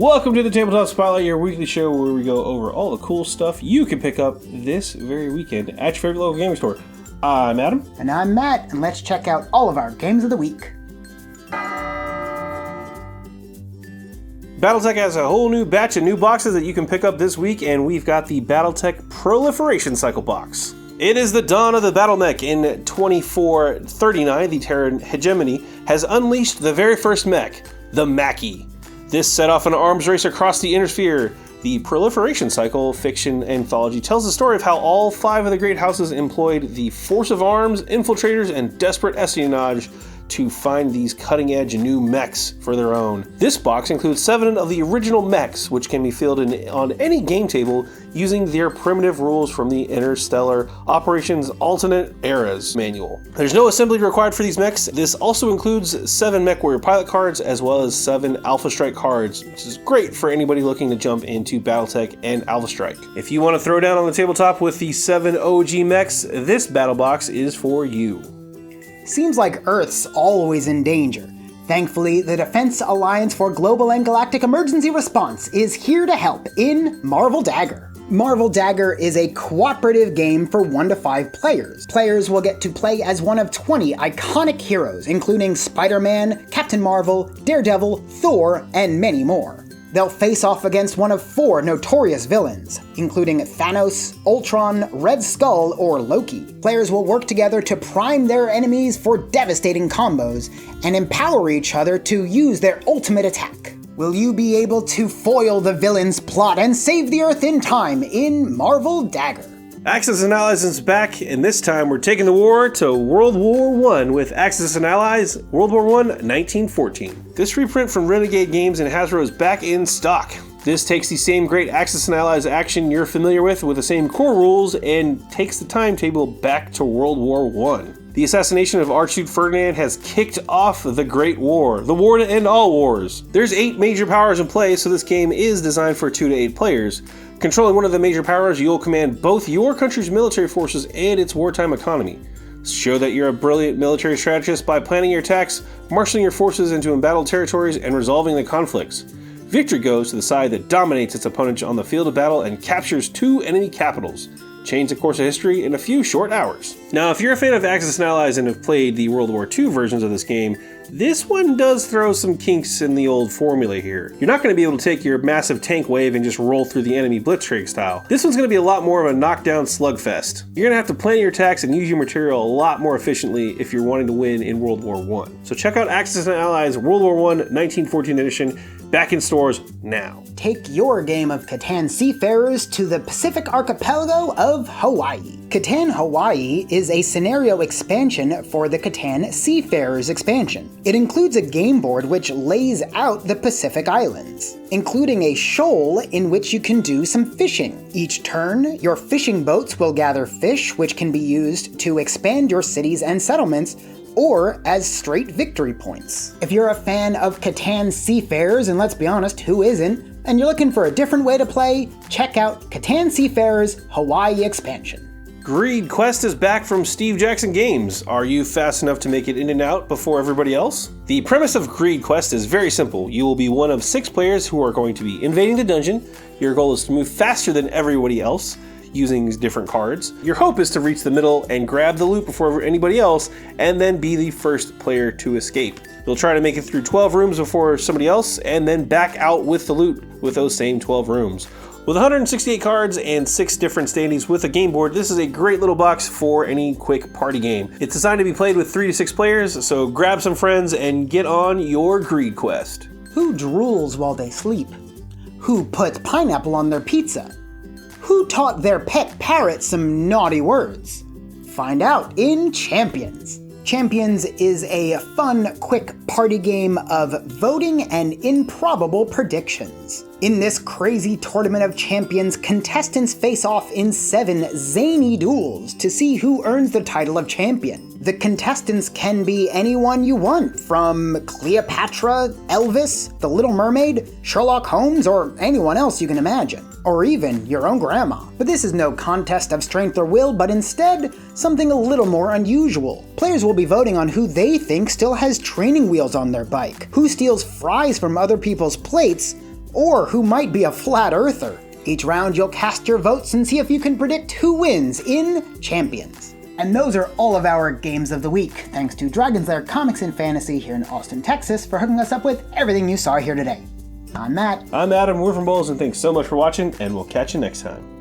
Welcome to the Tabletop Spotlight, your weekly show where we go over all the cool stuff you can pick up this very weekend at your favorite local gaming store. I'm Adam. And I'm Matt, and let's check out all of our games of the week. Battletech has a whole new batch of new boxes that you can pick up this week, and we've got the Battletech Proliferation Cycle box. It is the dawn of the Battletech. In 2439, the Terran hegemony has unleashed the very first mech, the Mackie. This set off an arms race across the inner sphere. The Proliferation Cycle fiction anthology tells the story of how all five of the great houses employed the force of arms, infiltrators, and desperate espionage to find these cutting-edge new mechs for their own. This box includes 7 of the original mechs, which can be fielded on any game table using their primitive rules from the Interstellar Operations Alternate Eras manual. There's no assembly required for these mechs. This also includes 7 Mech Warrior Pilot cards, as well as 7 Alpha Strike cards, which is great for anybody looking to jump into Battletech and Alpha Strike. If you want to throw down on the tabletop with the 7 OG mechs, this battle box is for you. Seems like Earth's always in danger. Thankfully, the Defense Alliance for Global and Galactic Emergency Response is here to help in Marvel Dagger. Marvel Dagger is a cooperative game for 1 to 5 players. Players will get to play as one of 20 iconic heroes, including Spider-Man, Captain Marvel, Daredevil, Thor, and many more. They'll face off against one of 4 notorious villains, including Thanos, Ultron, Red Skull, or Loki. Players will work together to prime their enemies for devastating combos and empower each other to use their ultimate attack. Will you be able to foil the villain's plot and save the Earth in time in Marvel Dagger? Axis and Allies is back, and this time we're taking the war to World War I with Axis and Allies, World War I, 1914. This reprint from Renegade Games and Hasbro is back in stock. This takes the same great Axis and Allies action you're familiar with the same core rules, and takes the timetable back to World War I. The assassination of Archduke Ferdinand has kicked off the Great War, the war to end all wars. There's 8 major powers in play, so this game is designed for 2 to 8 players. Controlling one of the major powers, you'll command both your country's military forces and its wartime economy. Show that you're a brilliant military strategist by planning your attacks, marshaling your forces into embattled territories, and resolving the conflicts. Victory goes to the side that dominates its opponent on the field of battle and captures 2 enemy capitals. Change the course of history in a few short hours. Now, if you're a fan of Axis and Allies and have played the World War II versions of this game, this one does throw some kinks in the old formula here. You're not going to be able to take your massive tank wave and just roll through the enemy blitzkrieg style. This one's going to be a lot more of a knockdown slugfest. You're going to have to plan your attacks and use your material a lot more efficiently if you're wanting to win in World War I. So check out Axis and Allies World War I 1914 edition, back in stores now. Take your game of Catan Seafarers to the Pacific archipelago of Hawaii. Catan Hawaii is a scenario expansion for the Catan Seafarers expansion. It includes a game board which lays out the Pacific Islands, including a shoal in which you can do some fishing. Each turn, your fishing boats will gather fish which can be used to expand your cities and settlements, or as straight victory points. If you're a fan of Catan Seafarers, and let's be honest, who isn't, and you're looking for a different way to play, check out Catan Seafarers Hawaii expansion. Greed Quest is back from Steve Jackson Games. Are you fast enough to make it in and out before everybody else? The premise of Greed Quest is very simple. You will be one of 6 players who are going to be invading the dungeon. Your goal is to move faster than everybody else, using different cards. Your hope is to reach the middle and grab the loot before anybody else, and then be the first player to escape. You'll try to make it through 12 rooms before somebody else, and then back out with the loot with those same 12 rooms. With 168 cards and 6 different standings with a game board, this is a great little box for any quick party game. It's designed to be played with 3 to 6 players, so grab some friends and get on your Greed Quest. Who drools while they sleep? Who puts pineapple on their pizza? Who taught their pet parrot some naughty words? Find out in Champions. Champions is a fun, quick party game of voting and improbable predictions. In this crazy tournament of champions, contestants face off in 7 zany duels to see who earns the title of champion. The contestants can be anyone you want, from Cleopatra, Elvis, The Little Mermaid, Sherlock Holmes, or anyone else you can imagine. Or even your own grandma. But this is no contest of strength or will, but instead something a little more unusual. Players will be voting on who they think still has training wheels on their bike, who steals fries from other people's plates, or who might be a flat earther. Each round you'll cast your votes and see if you can predict who wins in Champions. And those are all of our games of the week. Thanks to Dragon's Lair Comics and Fantasy here in Austin, Texas for hooking us up with everything you saw here today. I'm Matt. I'm Adam, we're from Bowls, and thanks so much for watching, and we'll catch you next time.